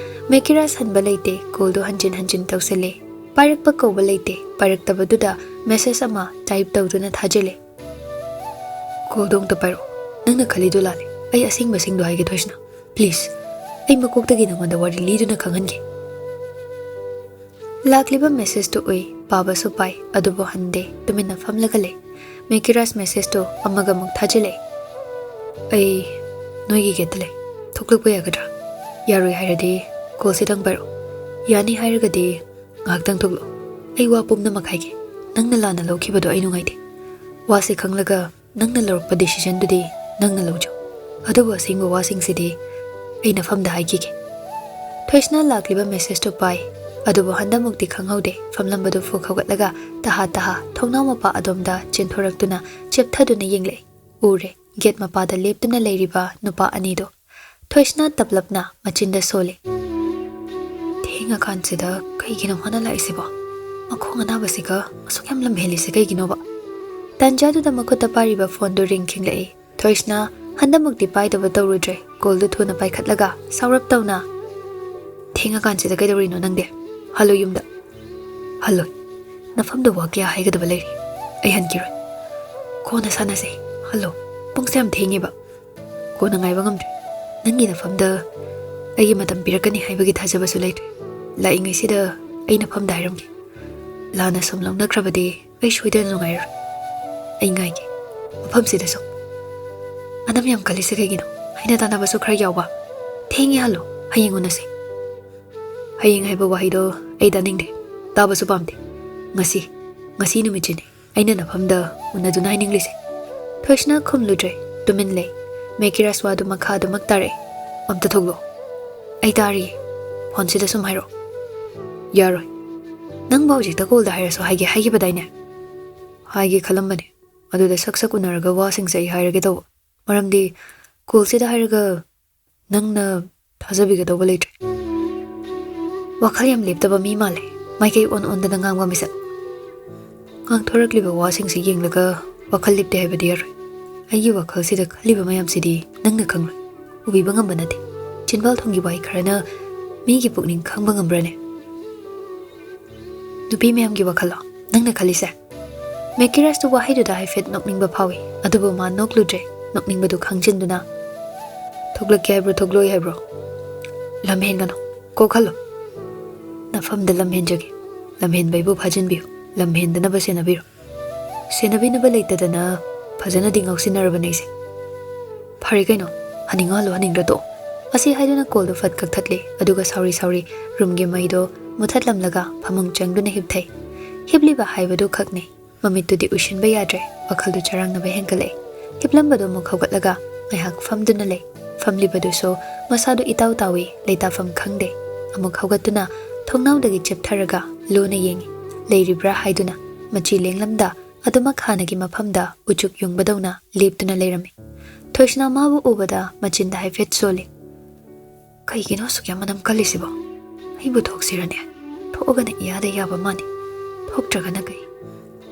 ꯃꯦꯀꯤꯔꯥꯁ ꯍꯟꯕ ꯂꯩꯇꯦ꯫ ꯀꯣꯜꯗꯣ ꯍꯟꯖꯤꯟ ꯍꯟꯖꯤꯟ ꯇꯧꯁꯤꯜꯂꯦ꯫ ꯄꯥꯏꯔꯛꯄ ꯀꯧꯕ ꯂꯩꯇꯦ꯫ ꯄꯥꯏꯔꯛꯇꯕꯗꯨꯗ ꯃꯦꯁꯦꯖ ꯑꯃ ꯇꯥꯏꯞ ꯇꯧꯗꯨꯅ ꯊꯥꯖꯤꯜꯂꯦ꯫ "ꯀꯣꯜꯗꯣ ꯑꯝꯇ ꯄꯥꯏꯔꯛꯑꯣ꯫ ꯅꯪꯅ ꯈꯜꯂꯤꯗꯨ ꯂꯥꯜꯂꯦ꯫ ꯑꯩ ꯑꯁꯦꯡꯕꯁꯤꯡꯗꯣ ꯍꯥꯏꯒꯦ ꯊꯣꯏꯁꯅꯥ꯫ ꯄ꯭ꯂꯤꯖ ꯑꯩ ꯃꯀꯣꯛꯇꯒꯤ ꯅꯉꯣꯟꯗ ꯋꯥꯔꯤ ꯂꯤꯗꯨꯅ ꯈꯪꯍꯟꯒꯦ." ꯂꯥꯛꯂꯤꯕ ꯃꯦꯁꯦꯖꯇꯨ ꯎꯏ꯫ ꯄꯥꯕꯁꯨ ꯄꯥꯏ ꯑꯗꯨꯕꯨ ꯍꯟꯗꯦ ꯇꯨꯃꯤꯟꯅ ꯐꯝꯂꯒ ꯂꯩ꯫ ꯃꯦꯀꯤꯔꯥꯁ ꯃꯦꯁꯦꯖꯇꯨ ꯑꯃꯒ ꯑꯃꯨꯛ ꯊꯥꯖꯤꯜꯂꯛꯏ꯫ "ꯑꯩ ꯅꯣꯏꯒꯤ ꯒꯦꯠꯇ ꯂꯩ꯫ ꯊꯣꯛꯂꯛꯄ ꯌꯥꯒꯗ꯭ꯔꯥ? ꯌꯥꯔꯣꯏ ꯍꯥꯏꯔꯗꯤ ꯀꯣꯜꯁꯤꯗꯪ ꯄꯥꯏꯔꯛꯑꯣ꯫ ꯌꯥꯅꯤ ꯍꯥꯏꯔꯒꯗꯤ ꯉꯥꯏꯍꯥꯛꯇꯪ ꯊꯣꯛꯂꯛꯑꯣ꯫ ꯑꯩ ꯋꯥ ꯄꯨꯝꯅꯃꯛ ꯍꯥꯏꯒꯦ꯫ ꯅꯪꯅ ꯂꯥꯟꯅ ꯂꯧꯈꯤꯕꯗꯣ ꯑꯩ ꯅꯨꯡꯉꯥꯏꯇꯦ꯫ ꯋꯥꯁꯤ ꯈꯪꯂꯒ ꯅꯪꯅ ꯂꯧꯔꯛꯄ ꯗꯤꯁꯤꯖꯟꯗꯨꯗꯤ ꯅꯪꯅ ꯂꯧꯖꯧ꯫ ꯑꯗꯨꯕꯨ ꯑꯁꯦꯡꯕ ꯋꯥꯁꯤꯡꯁꯤꯗꯤ ꯑꯩ ꯅꯐꯝꯗ ꯍꯥꯏꯈꯤꯒꯦ." ꯊꯣꯏꯁꯅꯥ ꯂꯥꯛꯂꯤꯕ ꯃꯦꯁꯦꯖꯇꯨ ꯄꯥꯏ ꯑꯗꯨꯕꯨ ꯍꯟꯗꯛꯃꯨꯛꯇꯤ ꯈꯪꯍꯧꯗꯦ꯫ ꯐꯝꯂꯝꯕꯗꯨ ꯐꯨꯛ ꯍꯧꯒꯠꯂꯒ ꯇꯍꯥ ꯇꯍꯥ ꯊꯣꯡꯅꯥꯎ ꯃꯄꯥ ꯑꯗꯣꯝꯗ ꯆꯦꯟꯊꯣꯔꯛꯇꯨꯅ ꯆꯦꯞꯊꯗꯨꯅ ꯌꯦꯡꯂꯛꯏ꯫ ꯎꯔꯦ ꯒꯦꯠ ꯃꯄꯥꯗ ꯂꯦꯞꯇꯨꯅ ꯂꯩꯔꯤꯕ ꯅꯨꯄꯥ ꯑꯅꯤꯗꯣ꯫ ꯊꯣꯏꯁꯅꯥ ꯇꯞꯂꯞꯅ ꯃꯆꯤꯟꯗ ꯁꯣꯜꯂꯤ꯫ "ꯊꯦꯡꯉꯀꯥꯟꯁꯤꯗ ꯀꯩꯒꯤꯅꯣ ꯃꯥꯅ ꯂꯥꯛꯏꯁꯤꯕꯣ? ꯃꯈꯣꯡ ꯑꯅꯥꯕꯁꯤꯒ ꯑꯁꯨꯛ ꯌꯥꯝ ꯂꯝꯍꯦꯜꯂꯤꯁꯦ ꯀꯩꯒꯤꯅꯣꯕ?" ꯇꯥꯟꯖꯥꯗꯨꯗ ꯃꯈꯨꯠꯇ ꯄꯥꯏꯔꯤꯕ ꯐꯣꯟꯗꯨ ꯔꯤꯡ ꯈꯤꯡꯂꯛꯏ꯫ ꯊꯣꯏꯁꯅꯥ ꯍꯟꯗꯛꯃꯨꯛꯇꯤ ꯄꯥꯏꯗꯕ ꯇꯧꯔꯨꯗ꯭ꯔꯦ꯫ ꯀꯣꯜꯗꯨ ꯊꯨꯅ ꯄꯥꯏꯈꯠꯂꯒ ꯁꯥꯎꯔꯞ ꯇꯧꯅ "ꯊꯦꯡꯉꯀꯥꯟꯁꯤꯗ ꯀꯩꯗꯧꯔꯤꯅꯣ ꯅꯪꯗꯤ? ꯍꯜꯂꯣ ꯌꯨꯝꯗ." "ꯍꯜꯂꯣꯏ꯫ ꯅꯐꯝꯗ ꯋꯥ ꯀꯌꯥ ꯍꯥꯏꯒꯗꯕ ꯂꯩꯔꯤ꯫ ꯑꯩ ꯍꯟꯈꯤꯔꯣꯏ꯫ ꯀꯣꯟꯅ ꯁꯥꯟꯅꯁꯦ꯫ ꯍꯜꯂꯣ ꯄꯨꯡꯁꯦ ꯌꯥꯝ ꯊꯦꯡꯉꯦꯕ꯫ ꯀꯣꯟꯅ ꯉꯥꯏꯕ ꯉꯝꯗ꯭ꯔꯦ꯫ ꯅꯪꯒꯤ ꯅꯐꯝꯗ ꯑꯩꯒꯤ ꯃꯇꯝ ꯄꯤꯔꯛꯀꯅꯤ ꯍꯥꯏꯕꯒꯤ ꯊꯥꯖꯕꯁꯨ ꯂꯩꯇ꯭ꯔꯦ꯫ ꯂꯥꯛꯏꯉꯩꯁꯤꯗ ꯑꯩ ꯅꯐꯝꯗ ꯍꯥꯏꯔꯝꯒꯦ꯫ ꯂꯥꯟꯅ ꯁꯨꯝ ꯂꯧꯅꯈ꯭ꯔꯕꯗꯤ ꯑꯩ ꯁꯣꯏꯗꯅ ꯅꯨꯡꯉꯥꯏꯔꯣꯏ꯫ ꯑꯩ ꯉꯥꯏꯒꯦ ꯃꯐꯝꯁꯤꯗ ꯁꯨꯝ꯫ ꯑꯅꯝ ꯌꯥꯝ ꯀꯜꯂꯤꯁꯦ ꯀꯩꯒꯤꯅꯣ? ꯍꯩꯅ ꯇꯥꯟꯅꯕꯁꯨ ꯈꯔ ꯌꯥꯎꯕ꯫ ꯊꯦꯡꯉꯦ ꯍꯜꯂꯣ ꯍꯌꯦꯡ ꯎꯅꯁꯦ." "ꯍꯌꯦꯡ ꯍꯥꯏꯕ ꯋꯥꯍꯩꯗꯣ ꯑꯩ ꯇꯥꯅꯤꯡꯗꯦ ꯇꯥꯕꯁꯨ ꯄꯥꯝꯗꯦ꯫ ꯉꯁꯤ ꯅꯨꯃꯤꯠꯁꯤꯅꯤ ꯑꯩꯅ ꯅꯐꯝꯗ ꯎꯅꯗꯨꯅ ꯍꯥꯏꯅꯤꯡꯂꯤꯁꯦ." ꯊꯣꯏꯁꯅꯥ ꯈꯨꯝꯂꯨꯗ꯭ꯔꯦ ꯇꯨꯃꯤꯟ ꯂꯩ꯫ ꯃꯦꯀꯤꯔꯥꯁ ꯋꯥꯗꯨ ꯃꯈꯥꯗꯨꯃꯛ ꯇꯥꯔꯛꯏ꯫ "ꯑꯝꯇ ꯊꯣꯛꯂꯛꯑꯣ꯫ ꯑꯩ ꯇꯥꯔꯤꯌꯦ꯫ ꯐꯣꯟꯁꯤꯗ ꯁꯨꯝ ꯍꯥꯏꯔꯛꯑꯣ." "ꯌꯥꯔꯣꯏ꯫ ꯅꯪꯕꯨ ꯍꯧꯖꯤꯛꯇ ꯀꯣꯜꯗ ꯍꯥꯏꯔꯁꯨ ꯍꯥꯏꯒꯦ ꯍꯥꯏꯈꯤꯕꯗꯥꯏꯅꯦ?" "ꯍꯥꯏꯒꯦ ꯈꯜꯂꯝꯕꯅꯦ ꯑꯗꯨꯗ ꯁꯛ ꯁꯛ ꯎꯅꯔꯒ ꯋꯥꯁꯤꯡꯁꯦ ꯑꯩ ꯍꯥꯏꯔꯒꯦ ꯇꯧꯕ꯫ ꯃꯔꯝꯗꯤ ꯀꯣꯜꯁꯤꯗ ꯍꯥꯏꯔꯒ ꯅꯪꯅ ꯊꯥꯖꯕꯤꯒꯗꯧꯕ ꯂꯩꯇ꯭ꯔꯦ." ꯋꯥꯈꯜ ꯌꯥꯝ ꯂꯦꯞꯇꯕ ꯃꯤ ꯃꯥꯜꯂꯦ꯫ ꯃꯥꯏꯀꯩ ꯑꯣꯟꯗꯅ ꯉꯥꯡꯕ ꯃꯤꯁꯛ꯫ ꯉꯥꯡꯊꯣꯔꯛꯂꯤꯕ ꯋꯥꯁꯤꯡꯁꯤ ꯌꯦꯡꯂꯒ ꯋꯥꯈꯜ ꯂꯦꯞꯇꯦ ꯍꯥꯏꯕꯗꯤ ꯌꯥꯔꯣꯏ꯫ ꯑꯩꯒꯤ ꯋꯥꯈꯜꯁꯤꯗ ꯈꯜꯂꯤꯕ ꯃꯌꯥꯝꯁꯤꯗꯤ ꯅꯪꯅ ꯈꯪꯂꯣꯏ꯫ ꯎꯕꯤꯕ ꯉꯝꯕ ꯅꯠꯇꯦ꯫ ꯆꯤꯟꯕꯥꯜ ꯊꯣꯡꯒꯤ ꯋꯥꯍꯩ ꯈꯔꯅ ꯃꯤꯒꯤ ꯄꯨꯛꯅꯤꯡ ꯈꯪꯕ ꯉꯝꯕ꯭ꯔꯅꯦ? ꯅꯨꯄꯤ ꯃꯌꯥꯝꯒꯤ ꯋꯥꯈꯜꯂꯣ ꯅꯪꯅ ꯈꯜꯂꯤꯁꯦ?" ꯃꯦꯀꯤꯔꯥꯁꯇꯨ ꯋꯥꯍꯩꯗꯨꯗ ꯍꯥꯏꯐꯦꯠ ꯅꯣꯛꯅꯤꯡꯕ ꯐꯥꯎꯏ ꯑꯗꯨꯕꯨ ꯃꯥ ꯅꯣꯛꯂꯨꯗ꯭ꯔꯦ꯫ ꯅꯣꯛꯅꯤꯡꯕꯗꯨ ꯈꯪꯖꯤꯟꯗꯨꯅ "ꯊꯣꯛꯂꯛꯀꯦ ꯍꯥꯏꯕ꯭ꯔꯣ ꯊꯣꯛꯂꯣꯏ ꯍꯥꯏꯕ꯭ꯔꯣ? ꯂꯝꯍꯦꯟꯒꯅꯣ ꯀꯣꯛꯍꯜꯂꯣ꯫ ꯅꯐꯝꯗ ꯂꯝꯍꯦꯟꯖꯒꯦ꯫ ꯂꯝꯍꯦꯟꯕꯩꯕꯨ ꯐꯥꯖꯤꯟꯕꯤꯌꯨ꯫ ꯂꯝꯍꯦꯟꯗꯅꯕ ꯁꯦꯟꯅꯕꯤꯔꯣ꯫ ꯁꯦꯟꯅꯕꯤꯅꯕ ꯂꯩꯇꯗꯅ ꯐꯖꯅꯗꯤ ꯉꯥꯎꯁꯤꯟꯅꯔꯕꯅꯦ ꯑꯩꯁꯦ꯫ ꯐꯔꯦ ꯀꯩꯅꯣ ꯍꯟꯅꯤꯡꯉ ꯍꯜꯂꯣ ꯍꯟꯅꯤꯡꯗ꯭ꯔ ꯇꯣꯛꯑꯣ." ꯑꯁꯤ ꯍꯥꯏꯗꯨꯅ ꯀꯣꯜꯗꯨ ꯐꯠ ꯀꯛꯊꯠꯂꯦ ꯑꯗꯨꯒ ꯁꯥꯎꯔꯤ ꯔꯨꯝꯒꯤ ꯃꯩꯗꯣ ꯃꯨꯊꯠꯂꯝꯂꯒ ꯐꯃꯨꯡ ꯆꯪꯗꯨꯅ ꯍꯤꯞꯊꯩ꯫ ꯍꯤꯞꯂꯤꯕ ꯍꯥꯏꯕꯗꯨ ꯈꯛꯅꯤ꯫ ꯃꯃꯤꯠꯇꯨꯗꯤ ꯎꯏꯁꯤꯟꯕ ꯌꯥꯗ꯭ꯔꯦ꯫ ꯋꯥꯈꯜꯗꯨ ꯆꯔꯥꯡꯅꯕ ꯍꯦꯟꯒꯠꯂꯛꯏ꯫ ꯍꯤꯞꯂꯝꯕꯗꯨ ꯑꯃꯨꯛ ꯍꯧꯒꯠꯂꯒ ꯉꯥꯏꯍꯥꯛ ꯐꯝꯗꯨꯅ ꯂꯩ꯫ ꯐꯝꯂꯤꯕꯗꯨꯁꯨ ꯃꯁꯥꯗꯨ ꯏꯇꯥꯎ ꯇꯥꯎꯏ ꯂꯩꯇꯥꯐꯝ ꯈꯪꯗꯦ꯫ ꯑꯃꯨꯛ ꯍꯧꯒꯠꯇꯨꯅ ꯊꯣꯡꯅꯥꯎꯗꯒꯤ ꯆꯦꯞꯊꯔꯒ ꯂꯨꯅ ꯌꯦꯡꯏ꯫ ꯂꯩꯔꯤꯕ꯭ꯔꯥ ꯍꯥꯏꯗꯨꯅ ꯃꯆꯤ ꯂꯦꯡꯂꯝꯗ ꯑꯗꯨꯃꯛ ꯍꯥꯟꯅꯒꯤ ꯃꯐꯝꯗ ꯎꯆꯨꯛ ꯌꯨꯡꯕꯗꯧꯅ ꯂꯦꯞꯇꯨꯅ ꯂꯩꯔꯝꯃꯤ꯫ ꯊꯣꯏꯁꯅꯥ ꯃꯥꯕꯨ ꯎꯕꯗ ꯃꯆꯤꯟꯗ ꯍꯥꯏꯐꯦꯠ ꯁꯣꯜꯂꯤ꯫ "ꯀꯩꯒꯤꯅꯣ ꯑꯁꯨꯛ ꯌꯥꯝ ꯃꯅꯝ ꯀꯜꯂꯤꯁꯤꯕꯣ? ꯑꯩꯕꯨ ꯊꯣꯛꯁꯤꯔꯅꯦ? ꯊꯣꯛꯑꯒꯅ ꯏꯌꯥꯗ ꯌꯥꯕ ꯃꯥꯅꯤ꯫ ꯊꯣꯛꯇ꯭ꯔꯒꯅ ꯀꯩ?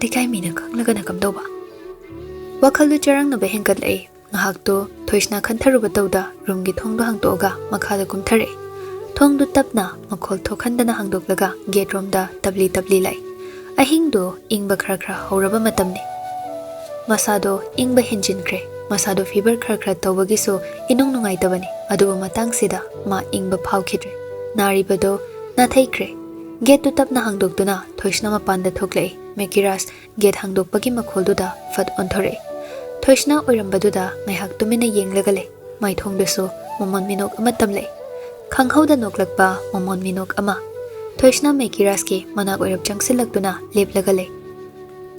ꯂꯩꯀꯥꯏ ꯃꯤꯅ ꯈꯪꯂꯒꯅ ꯀꯝꯗꯧꯕ?" WakhaL ꯆꯔꯥꯡꯅꯕ ꯍꯦꯟꯒꯠꯂꯛꯏ ꯉꯍꯥꯛꯇꯣ ꯊꯣꯏꯁꯅ ꯈꯟꯊꯔꯨꯕ ꯇꯧꯗ ꯔꯨꯝꯒꯤ ꯊꯣꯡꯗꯣ ꯍꯥꯡꯇꯣꯛꯑꯒ ꯃꯈꯥꯗ ꯀꯨꯝꯊꯔꯛꯏ ꯊꯣꯡꯗꯨ ꯇꯞꯅ ꯃꯈꯣꯜ ꯊꯣꯛꯍꯟꯗꯅ ꯍꯥꯡꯗꯣꯛꯂꯒ ꯒꯦꯠ ꯔꯣꯝꯗ ꯇꯞꯂꯤ ꯇꯞꯂꯤ ꯂꯥꯛꯏ ꯑꯍꯤꯡꯗꯣ ꯏꯪꯕ ꯈꯔ ꯍꯧꯔꯕ ꯃꯇꯝꯅꯤ ꯃꯁꯥꯗꯣ ꯏꯪꯕ ꯍꯦꯟꯖꯤꯟꯈ꯭ꯔꯦ ꯃꯁꯥꯗꯣ ꯐꯤꯕꯔ ꯈꯔ ꯇꯧꯕꯒꯤꯁꯨ ꯏꯅꯨꯡ ꯅꯨꯡꯉꯥꯏꯇꯕꯅꯤ ꯑꯗꯨꯕꯨ ꯃꯇꯥꯡꯁꯤꯗ ꯃꯥ ꯏꯪꯕ ꯐꯥꯎꯈꯤꯗ꯭ꯔꯦ ꯅꯥꯔꯤꯕꯗꯣ ꯅꯥꯊꯩꯈ꯭ꯔꯦ ꯒꯦꯠꯇꯨ ꯇꯞꯅ ꯍꯥꯡꯗꯣꯛꯇꯨꯅ ꯊꯣꯏꯁꯅ ꯃꯄꯥꯟꯗ ꯊꯣꯛꯂꯛꯏ ꯃꯦꯀꯤꯔꯥꯁ ꯒꯦꯠ ꯍꯥꯡꯗꯣꯛꯄꯒꯤ ꯃꯈꯣꯜꯗꯨꯗ ꯐꯠ ꯑꯣꯟꯊꯣꯔꯛꯏ ꯊꯣꯏꯁꯅ ꯑꯣꯏꯔꯝꯕꯗꯨꯗ ꯉꯥꯏꯍꯥꯛ ꯇꯨꯃꯤꯟꯅ ꯌꯦꯡꯂꯒ ꯂꯩ ꯃꯥꯏꯊꯣꯡꯗꯁꯨ ꯃꯣꯃꯣꯟ ꯃꯤꯅꯣꯛ ꯑꯃ ꯇꯝꯂꯛꯏ ꯈꯪꯍꯧꯗ ꯅꯣꯛꯂꯛꯄ ꯃꯣꯃꯣꯟ ꯃꯤꯅꯣꯛ ꯑꯃ ꯊꯣꯏꯁꯅ ꯃꯦꯀꯤꯔꯥꯁꯀꯤ ꯃꯅꯥꯛ ꯑꯣꯏꯔꯞ ꯆꯪꯁꯤꯜꯂꯛꯇꯨꯅ ꯂꯦꯞꯂꯒ ꯂꯩ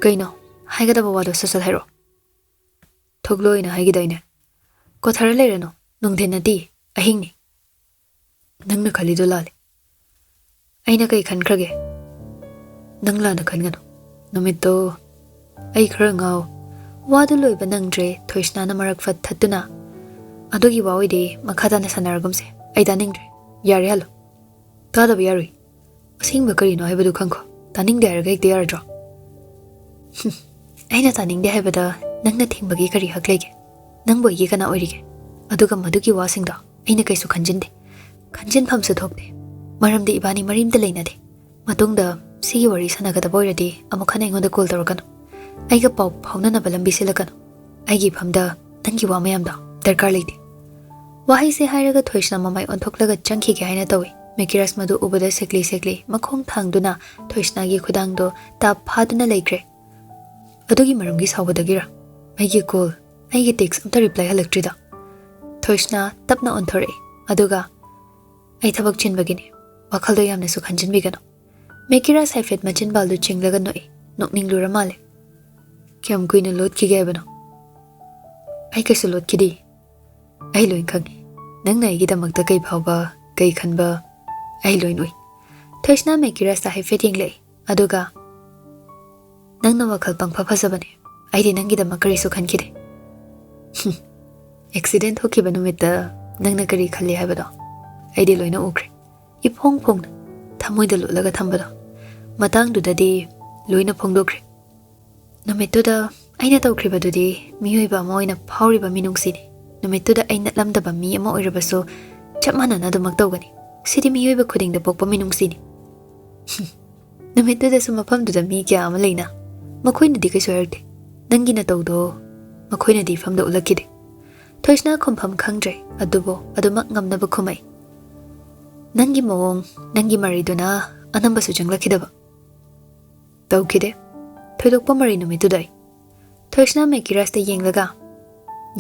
ꯀꯩꯅꯣ ꯍꯥꯏꯒꯗꯕ ꯋꯥꯗꯣ ꯁꯠ ꯍꯥꯏꯔꯛꯑꯣ ꯊꯣꯛꯂꯣꯏꯅ ꯍꯥꯏꯒꯤꯗꯥꯏꯅꯦ ꯀꯣꯊꯔ ꯂꯩꯔꯅꯣ ꯅꯨꯡꯊꯤꯟ ꯅꯠꯇꯦ ꯑꯍꯤꯡꯅꯤ ꯅꯪꯅ ꯈꯜꯂꯤꯗꯣ ꯂꯥꯜꯂꯤ ꯑꯩꯅ ꯀꯩ ꯈꯟꯈ꯭ꯔꯒꯦ ꯅꯪ ꯂꯥꯟꯅ ꯈꯟꯒꯅꯨ ꯅꯨꯃꯤꯠꯇꯣ ꯑꯩ ꯈꯔ ꯉꯥꯎ ꯋꯥꯗꯨ ꯂꯣꯏꯕ ꯅꯪꯗ꯭ꯔꯦ ꯊꯣꯏꯁꯅꯥꯅ ꯃꯔꯛ ꯐꯠ ꯊꯠꯇꯨꯅ ꯑꯗꯨꯒꯤ ꯋꯥ ꯑꯣꯏꯗꯤ ꯃꯈꯥ ꯇꯥꯅ ꯁꯥꯟꯅꯔꯒꯨꯝꯁꯦ ꯑꯩ ꯇꯥꯅꯤꯡꯗ꯭ꯔꯦ ꯌꯥꯔꯦ ꯍꯜꯂꯣ ꯇꯥꯗꯕ ꯌꯥꯔꯣꯏ ꯑꯁꯦꯡꯕ ꯀꯔꯤꯅꯣ ꯍꯥꯏꯕꯗꯨ ꯈꯪꯈꯣ ꯇꯥꯅꯤꯡꯗꯦ ꯍꯥꯏꯔꯒ ꯍꯦꯛꯇ ꯌꯥꯔꯗ꯭ꯔꯣ ꯑꯩꯅ ꯇꯥꯅꯤꯡꯗꯦ ꯍꯥꯏꯕꯗ ꯅꯪꯅ ꯊꯤꯡꯕꯒꯤ ꯀꯔꯤ ꯍꯛ ꯂꯩꯒꯦ ꯅꯪꯕꯨ ꯑꯩꯒꯤ ꯀꯅꯥ ꯑꯣꯏꯔꯤꯒꯦ ꯑꯗꯨꯒ ꯃꯗꯨꯒꯤ ꯋꯥꯁꯤꯡꯗꯣ ꯑꯩꯅ ꯀꯩꯁꯨ ꯈꯟꯖꯤꯟꯗꯦ ꯈꯟꯖꯤꯟꯐꯝꯁꯨ ꯊꯣꯛꯇꯦ ꯃꯔꯝꯗꯤ ꯏꯕꯥꯅꯤ ꯃꯔꯤꯝꯇ ꯂꯩꯅꯗꯦ ꯃꯇꯨꯡꯗ ꯁꯤꯒꯤ ꯋꯥꯔꯤ ꯁꯥꯟꯅꯒꯗꯕ ꯑꯣꯏꯔꯗꯤ ꯑꯃꯨꯛ ꯍꯟꯅ ꯑꯩꯉꯣꯟꯗ ꯀꯣꯜ ꯇꯧꯔꯛꯀꯅꯨ ꯑꯩꯒ ꯄꯥꯎ ꯐꯥꯎꯅꯅꯕ ꯂꯝꯕꯤ ꯁꯤꯜꯂꯛꯀꯅꯨ ꯑꯩꯒꯤ ꯏꯐꯝꯗ ꯅꯪꯒꯤ ꯋꯥ ꯃꯌꯥꯝꯗꯣ ꯗꯔꯀꯥꯔ ꯂꯩꯇꯦ ꯋꯥꯍꯩꯁꯦ ꯍꯥꯏꯔꯒ ꯊꯣꯏꯁꯅ ꯃꯃꯥꯏ ꯑꯣꯟꯊꯣꯛꯂꯒ ꯆꯪꯈꯤꯒꯦ ꯍꯥꯏꯅ ꯇꯧꯏ ꯃꯦꯀꯤꯔꯥꯁ ꯃꯗꯨ ꯎꯕꯗ ꯁꯦꯛꯂꯤ ꯃꯈꯣꯡ ꯊꯥꯡꯗꯨꯅ ꯊꯣꯏꯁꯅꯥꯒꯤ ꯈꯨꯗꯥꯡꯗꯣ ꯇꯥꯞ ꯐꯥꯗꯨꯅ ꯂꯩꯈ꯭ꯔꯦ ꯑꯗꯨꯒꯤ ꯃꯔꯝꯒꯤ ꯁꯥꯎꯕꯗꯒꯤꯔ ꯑꯩꯒꯤ ꯀꯣꯜ ꯑꯩꯒꯤ ꯇꯦꯛꯁ ꯑꯝꯇ ꯔꯤꯄ꯭ꯂꯥꯏ ꯍꯜꯂꯛꯇ꯭ꯔꯤꯗꯣ ꯊꯣꯏꯁꯅ ꯇꯞꯅ ꯑꯣꯟꯊꯣꯔꯛꯏ ꯑꯗꯨꯒ ꯑꯩ ꯊꯕꯛ ꯆꯤꯟꯕꯒꯤꯅꯤ ꯋꯥꯈꯜꯗꯣ ꯌꯥꯝꯅꯁꯨ ꯈꯟꯖꯤꯟꯕꯤꯒꯅꯨ ꯃꯦꯀꯤꯔꯥꯁ ꯍꯥꯏꯐꯦꯠ ꯃꯆꯤꯟꯕꯥꯜꯗꯨ ꯆꯤꯡꯂꯒ ꯅꯣꯛꯏ ꯅꯣꯛꯅꯤꯡꯂꯨꯔ ꯃꯥꯜꯂꯦ ꯀꯌꯥꯝ ꯀꯨꯏꯅ ꯂꯣꯠꯈꯤꯒꯦ ꯍꯥꯏꯕꯅꯣ ꯑꯩ ꯀꯩꯁꯨ ꯂꯣꯠꯈꯤꯗꯦ ꯑꯩ ꯂꯣꯏ ꯈꯪꯉꯤ ꯅꯪꯅ ꯑꯩꯒꯤꯗꯃꯛꯇ ꯀꯩ ꯐꯥꯎꯕ ꯀꯩ ꯈꯟꯕ ꯑꯩ ꯂꯣꯏ ꯎꯏ ꯊꯣꯏꯁꯅ ꯃꯦꯀꯤꯔꯥꯁꯇ ꯍꯥꯏꯐꯦꯠ ꯌꯦꯡꯂꯛꯏ ꯑꯗꯨꯒ ꯅꯪꯅ ꯋꯥꯈꯜ ꯄꯪꯐ ꯐꯖꯕꯅꯦ ꯑꯩꯗꯤ ꯅꯪꯒꯤꯗꯃꯛ ꯀꯔꯤꯁꯨ ꯈꯟꯈꯤꯗꯦ ꯑꯦꯛꯁꯤꯗꯦꯟ ꯊꯣꯛꯈꯤꯕ ꯅꯨꯃꯤꯠꯇ ꯅꯪꯅ ꯀꯔꯤ ꯈꯜꯂꯤ ꯍꯥꯏꯕꯗꯣ ꯑꯩꯗꯤ ꯂꯣꯏꯅ ꯎꯈ꯭ꯔꯦ ꯏꯐꯣꯡ ꯐꯣꯡꯅ ꯊꯃꯣꯏꯗ ꯂꯣꯠꯂꯒ ꯊꯝꯕꯗꯣ ꯃꯇꯥꯡꯗꯨꯗꯗꯤ ꯂꯣꯏꯅ ꯐꯣꯡꯗꯣꯛꯈ꯭ꯔꯦ ꯅꯨꯃꯤꯠꯇꯨꯗ ꯑꯩꯅ ꯇꯧꯈ꯭ꯔꯤꯕꯗꯨꯗꯤ ꯃꯤꯑꯣꯏꯕ ꯑꯃ ꯑꯣꯏꯅ ꯐꯥꯎꯔꯤꯕ ꯃꯤꯅꯨꯡꯁꯤꯅꯤ ꯅꯨꯃꯤꯠꯇꯨꯗ ꯑꯩ ꯅꯠꯂꯝꯗꯕ ꯃꯤ ꯑꯃ ꯑꯣꯏꯔꯕꯁꯨ ꯆꯞ ꯃꯥꯟꯅꯅ ꯑꯗꯨꯃꯛ ꯇꯧꯒꯅꯤ ꯁꯤꯗꯤ ꯃꯤꯑꯣꯏꯕ ꯈꯨꯗꯤꯡꯗ ꯄꯣꯛꯄ ꯃꯤꯅꯨꯡꯁꯤꯅꯤ ꯅꯨꯃꯤꯠꯇꯨꯗꯁꯨ ꯃꯐꯝꯗꯨꯗ ꯃꯤ ꯀꯌꯥ ꯑꯃ ꯂꯩꯅ ꯃꯈꯣꯏꯅꯗꯤ ꯀꯩꯁꯨ ꯍꯥꯏꯔꯛꯇꯦ ꯅꯪꯒꯤ ꯅꯇꯧꯗꯣ ꯃꯈꯣꯏꯅꯗꯤ ꯏꯐꯝꯗ ꯎꯠꯂꯛꯈꯤꯗꯦ ꯊꯣꯏꯁꯅ ꯈꯨꯝꯐꯝ ꯈꯪꯗ꯭ꯔꯦ ꯑꯗꯨꯕꯨ ꯑꯗꯨꯃꯛ ꯉꯝꯅꯕ ꯈꯨꯝꯃꯩ ꯅꯪꯒꯤ ꯃꯑꯣꯡ ꯅꯪꯒꯤ ꯃꯔꯩꯗꯨꯅ ꯑꯅꯝꯕꯁꯨ ꯆꯪꯂꯛꯈꯤꯗꯕ ꯇꯧꯈꯤꯗꯦ ꯊꯣꯏꯗꯣꯛꯄ ꯃꯔꯩ ꯅꯨꯃꯤꯠꯇꯨꯗ ꯑꯩ ꯊꯣꯏꯁꯅ ꯃꯦꯀꯤꯔꯥꯁꯇ ꯌꯦꯡꯂꯒ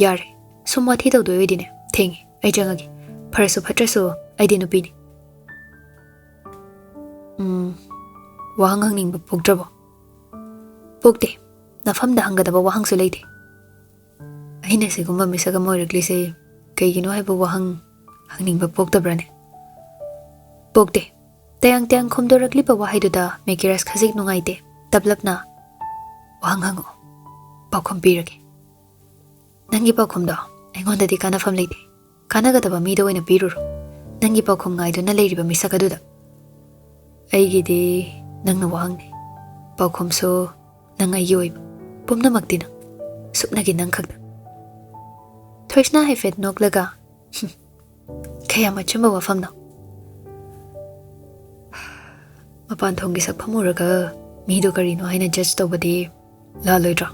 ꯌꯥꯔꯦ ꯁꯨꯝ ꯋꯥꯊꯤ ꯇꯧꯗꯣꯏ ꯑꯣꯏꯗꯤꯅꯦ ꯊꯦꯡꯉꯦ ꯑꯩ ꯆꯪꯉꯒꯦ ꯐꯔꯁꯨ ꯐꯠꯇ꯭ꯔꯁꯨ ꯑꯩꯗꯤ ꯅꯨꯄꯤꯅꯤ ꯋꯥꯍꯪ ꯍꯪꯅꯤꯡꯕ ꯄꯣꯛꯇ꯭ꯔꯕꯣ ꯄꯣꯛꯇꯦ ꯅꯐꯝꯗ ꯍꯪꯒꯗꯕ ꯋꯥꯍꯪꯁꯨ ꯂꯩꯇꯦ ꯑꯩꯅ ꯁꯤꯒꯨꯝꯕ ꯃꯤꯁꯛ ꯑꯃ ꯑꯣꯏꯔꯛꯂꯤꯁꯦ ꯀꯩꯒꯤꯅꯣ ꯍꯥꯏꯕ ꯋꯥꯍꯪ ꯍꯪꯅꯤꯡꯕ ꯄꯣꯛꯇꯕ꯭ꯔꯅꯦ ꯄꯣꯛꯇꯦ ꯇꯌꯥꯡ ꯈꯣꯝꯗꯣꯔꯛꯂꯤꯕ ꯋꯥꯍꯩꯗꯨꯗ ꯃꯦꯀꯤꯔꯥꯁ ꯈꯖꯤꯛ ꯅꯨꯡꯉꯥꯏꯇꯦ ꯇꯞꯂꯞꯅ ꯋꯥꯍꯪ ꯍꯪꯉꯛꯑꯣ ꯄꯥꯎꯈꯨꯝ ꯄꯤꯔꯒꯦ ꯅꯪꯒꯤ ꯄꯥꯎꯈꯨꯝꯗꯣ ꯑꯩꯉꯣꯟꯗꯗꯤ ꯀꯥꯟꯅꯐꯝ ꯂꯩꯇꯦ ꯀꯥꯟꯅꯒꯗꯕ ꯃꯤꯗ ꯑꯣꯏꯅ ꯄꯤꯔꯨꯔꯣ ꯅꯪꯒꯤ ꯄꯥꯎꯈꯨꯝ ꯉꯥꯏꯗꯨꯅ ꯂꯩꯔꯤꯕ ꯃꯤꯁꯛ ꯑꯗꯨꯗ ꯑꯩꯒꯤꯗꯤ ꯅꯪꯅ ꯋꯥꯍꯪꯅꯤ ꯄꯥꯎꯈꯨꯝꯁꯨ ꯅꯪ ꯑꯩꯒꯤ ꯑꯣꯏꯕ ꯄꯨꯝꯅꯃꯛꯇꯤ ꯅꯪ ꯁꯨꯞꯅꯒꯤ ꯅꯪ ꯈꯛꯇ ꯊꯣꯏꯁꯅ ꯍꯥꯏꯐꯦꯠ ꯅꯣꯛꯂꯒ ꯀꯌꯥꯝ ꯑꯆꯨꯝꯕ ꯋꯥꯐꯝꯅꯣ ꯃꯄꯥꯟ ꯊꯣꯡꯒꯤ ꯁꯛꯐꯝ ꯎꯔꯒ ꯃꯤꯗꯣ ꯀꯔꯤꯅꯣ ꯍꯥꯏꯅ ꯖꯠꯖ ꯇꯧꯕꯗꯤ ꯂꯥꯜꯂꯣꯏꯗ꯭ꯔꯣ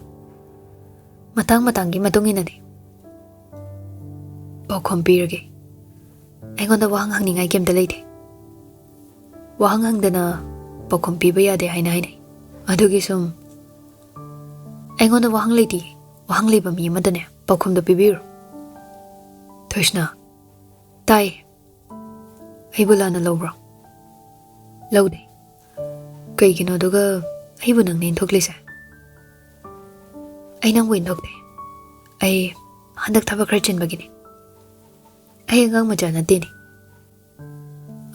ꯃꯇꯥꯡꯒꯤ ꯃꯇꯨꯡ ꯏꯟꯅꯗꯤ ꯄꯥꯎꯈꯨꯝ ꯄꯤꯔꯒꯦ ꯑꯩꯉꯣꯟꯗ ꯋꯥꯍꯪ ꯍꯪꯅꯤꯡꯉꯥꯏ ꯀꯩꯝꯇ ꯂꯩꯇꯦ ꯋꯥꯍꯪ ꯍꯪꯗꯅ ꯄꯥꯎꯈꯨꯝ ꯄꯤꯕ ꯌꯥꯗꯦ ꯍꯥꯏꯅ ꯍꯥꯏꯅꯩ ꯑꯗꯨꯒꯤ ꯁꯨꯝ ꯑꯩꯉꯣꯟꯗ ꯋꯥꯍꯪ ꯂꯩꯇꯦ ꯋꯥꯍꯪ ꯂꯩꯕ ꯃꯤ ꯑꯃꯗꯅꯦ ꯄꯥꯎꯈꯨꯝꯗꯣ ꯄꯤꯕꯤꯔꯣ ꯊꯣꯏꯁꯅ ꯇꯥꯏ ꯑꯩꯕꯨ ꯂꯥꯟꯅ ꯂꯧꯕ꯭ꯔꯣ ꯂꯧꯗꯦ ꯀꯩꯒꯤꯅꯣ ꯑꯗꯨꯒ ꯑꯩꯕꯨ ꯅꯪꯅ ꯏꯟꯊꯣꯛꯂꯤꯁꯦ ꯑꯩ ꯅꯪꯕꯨ ꯏꯟꯊꯣꯛꯇꯦ ꯑꯩ ꯍꯟꯗꯛ ꯊꯕꯛ ꯈꯔ ꯆꯤꯟꯕꯒꯤꯅꯤ ꯑꯩ ꯑꯉꯥꯡ ꯃꯆꯥ ꯅꯠꯇꯦꯅꯦ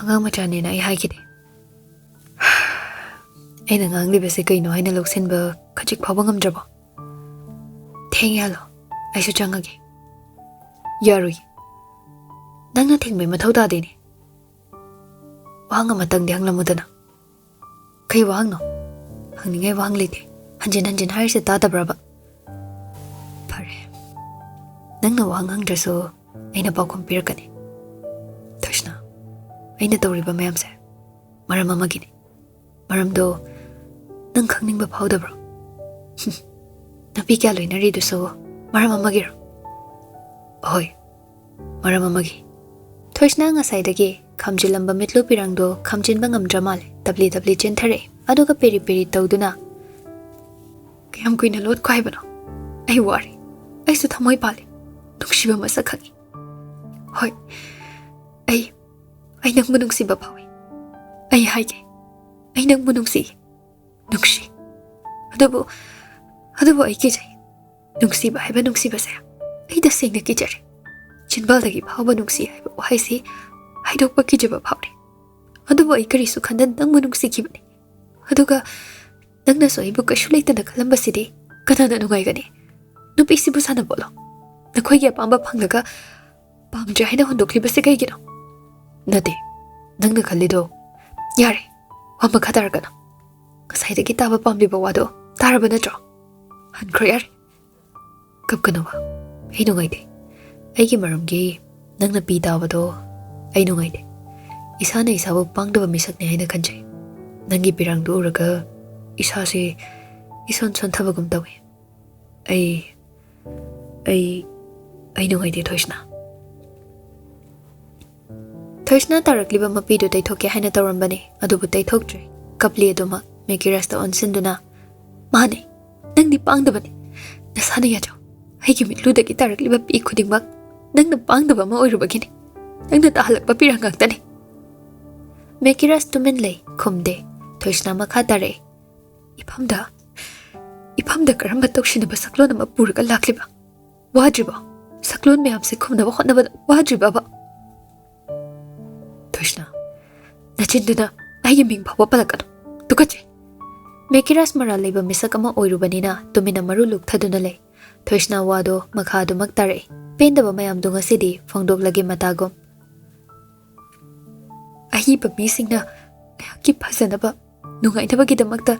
ꯑꯉꯥꯡ ꯃꯆꯥꯅꯦꯅ ꯑꯩ ꯍꯥꯏꯈꯤꯗꯦ ꯑꯩꯅ ꯉꯥꯡꯂꯤꯕꯁꯦ ꯀꯩꯅꯣ ꯍꯥꯏꯅ ꯂꯧꯁꯤꯟꯕ ꯈꯖꯤꯛ ꯐꯥꯎꯕ ꯉꯝꯗ꯭ꯔꯕꯣ ꯊꯦꯡꯉꯦ ꯍꯜꯂꯣ ꯑꯩꯁꯨ ꯆꯪꯉꯒꯦ ꯌꯥꯔꯣꯏ ꯅꯪꯅ ꯊꯤꯡꯕꯩ ꯃꯊꯧ ꯇꯥꯗꯦꯅꯦ ꯋꯥꯍꯪ ꯑꯃꯇꯪꯗꯤ ꯍꯪꯂꯝꯃꯨꯗꯅ ꯀꯩ ꯋꯥꯍꯪꯅꯣ ꯍꯪꯅꯤꯡꯉꯥꯏ ꯋꯥꯍꯪ ꯂꯩꯇꯦ ꯍꯟꯖꯤꯟ ꯍꯥꯏꯔꯤꯁꯦ ꯇꯥꯗꯕ꯭ꯔꯕ Nangna wahanghangdrasu aina paukham pirakani. Thoishna, aina tawriba mayamse maram amagini. Maramdo nang khangningba phaudabro. Napi kya loinaridusu maram amagiro. Hoi, maram amagi. Thoishna ngasaidagi khamjilamba mitlu pirangdo khamjinba ngamdra male tabli chenthare aduga peri tawduna kayam kuina lot kwaibano. Ai wari, ai su thamoi pale. Nungsiba masak khangi. Hoi, ai nangbu nungsiba phawi. Ai haige, ai nangbu nungsi. Adubu ai kijai. Nungsiba haiba nungsiba saya. Ai da sengna kijare. Chinbaldagi phawba nungsi haiba wahaisi haidokpa kijaba phawre. Adubu ai karisu khandan nangbu nungsi kibani. Aduga nangna so aibu kashu leitana khalambasidi kanana nungaigani. Nupisibu sana bolo. Nakhoi ya pamba phanglaga pamdra haina hondokhlibase kaigino. Nade, nangna khalido yare wamba khataragana. Kasaidagi taba pamliba wado taraba natro. Hankro yare. Kapkanawa, ai nungaide. Aigi maramgi nangna pi tabado ai nungaide. Isana isabu pangdaba misakne haina khanjai. Nangi pirangdu uraga isase ison thabagum tawi. Ai nungaide Thoishna. Thoishna tarakliba mapidu taithoke haina tawrambani adubu taithokdre. Kapli aduma Mekirasta onsinduna mane nangdi pangdabani nasana yajo aigi mitludagi tarakliba pi khudingmak nangna pangdaba ma oirubagini nangna tahalakba pirangangtani. Mekiras tumin lei khumde Thoishna makha tare ipamda karamba toksinaba saklon ama puraga lakliba wadriba saklon mayamse khumnaba hotnaba wadriba ba. Thoishna nachinduna aigi ming phawa palakano tukache. Mekiras mara leba misak ama oirubanina tumina maru lukthaduna lei. Thoishna wado makhadu maktare pendaba mayam dunga sidi phongdoklagi matagom. Ahi pa misingna ki phasanaba nungainabagidamagta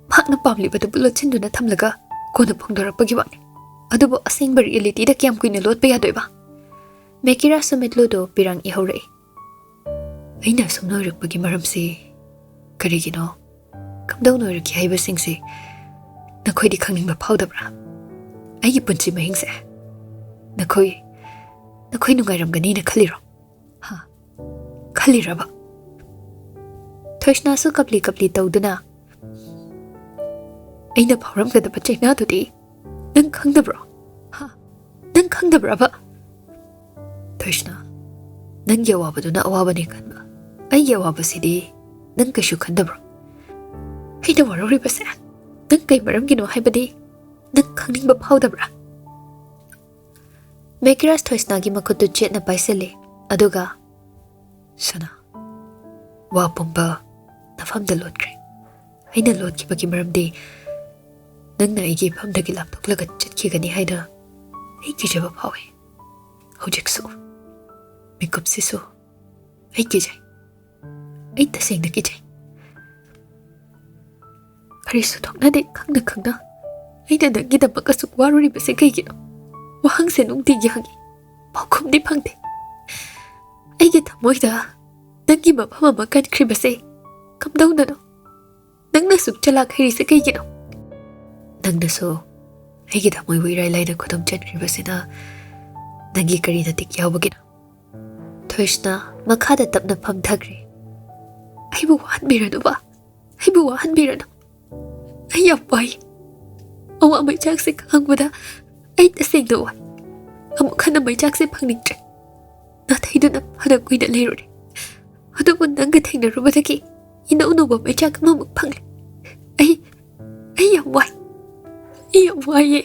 makna pamlibadu bulotchinduna thamlaga kona phongdorakpagi wani. Adubu asengba reality da kyam kuina lotpa yadoiba. Mekiras sumitludo pirang ihaurai. Aina sumnoirakpagi maramsi karigino kamdaunoiraki haibasingsi nakhoi di khangningba phawdabra. Aigi punchi mahingse nakhoi nungairamgani na khaliro. Ha, khaliraba. Thoishna su kapli tawduna aina phawramgadaba chaina dudi nang khangdabro. Ha, nang khangdabra ba. Thoishna nang yawabaduna awabani kanba ai yawabasidi nang kashu khandabro. Aina waroribase nang kai maramgino haibadi nang khangningba phawdabra. Mekiras Thoishna gi makhutu chetna paisele aduga sana wa pumba nafamda lotkre. Aina lotkibagi maramdi nangna aigi famdagi laptoklaga chetkigani haida ai kijaba phawe. Hojiksu mikupsisu ai kijai ai tasengna kijai. Karisu thokna de khangna aina nangidamaka suk waruribase kaigino wahangse nungtigi hangi paukhumdi phangde. Aigi thamoida nangi mafam ama kankribase kamdaunano nangna suk chalak hairise kaigino. Nangnaso aigi thamoibu irai laina khudam chankribasena nangi karina tik yawbagino. Thoishna makhada tapna phamthagre. Aibu wahanbiranu ba, aibu wahanbiranu. Ai yam wai awa mai chakse khangbada ai tasengna wai amu khana mai chakse phangningtre. Na thaiduna phana kuina leirore adubu nanga thainarubadagi ina unuba mai chak amamuk phangle. Ai yam wai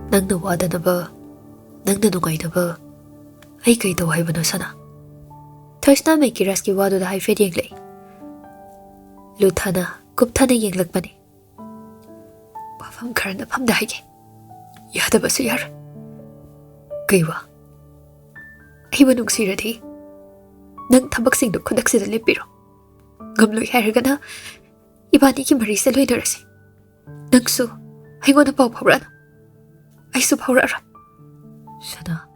nangna wadanaba nangna nungainaba ai kai taw haibano sana. Thoishna Mekiras ki wado da haifed yenglei luthana kupthana yenglakbani. Wafam kharna phamda haige yadabasu yar kaiwa aiba nungsiradi nang thabaksingdo khodaksida lepiro gamloi hairgana ibani ki mari se loinarase. Nangsu aingona pau phawrana aisu phawrara ꯁꯅꯥ